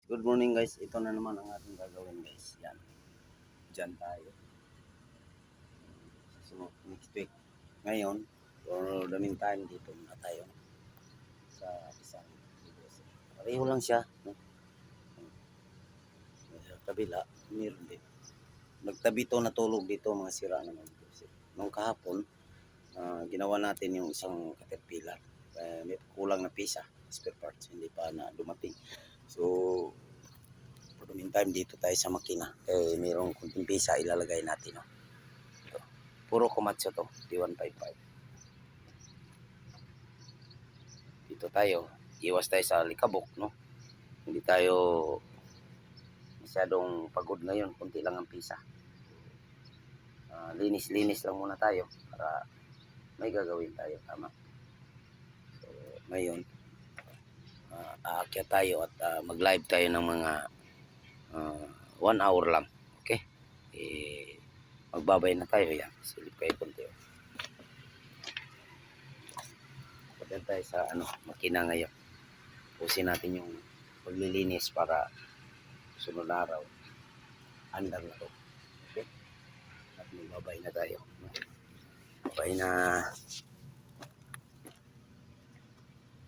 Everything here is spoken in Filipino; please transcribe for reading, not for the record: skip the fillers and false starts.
Good morning guys, ito na naman ang ating gagawin guys. Yan, dyan tayo. So, next week. Ngayon, for the meantime, dito na tayo sa isang negosyo. Pareho lang siya. No? Sa kabila, meron din. Nagtabi to natulog dito, mga sira naman. Nung kahapon, ginawa natin yung isang caterpillar. May kulang na pisa, spare parts, hindi pa na dumating. So, for the meantime, dito tayo sa makina. Mayroong kunting pisa, ilalagay natin. No? Ito. Puro Komatsu to, D155. Dito tayo, iwas tayo sa likabok, no? Hindi tayo masyadong pagod ngayon, kunti lang ang pisa. Linis-linis lang muna tayo para may gagawin tayo, tama. So, ngayon, aakyat tayo at mag-live tayo ng mga 1 hour lang. Okay? Magbabay na tayo yan. Silip kayo konti. Pagdan tayo sa makina ngayon. Pusin natin yung paglilinis para sunod na araw. Andar na to. Okay? At magbabay na tayo. Babay na.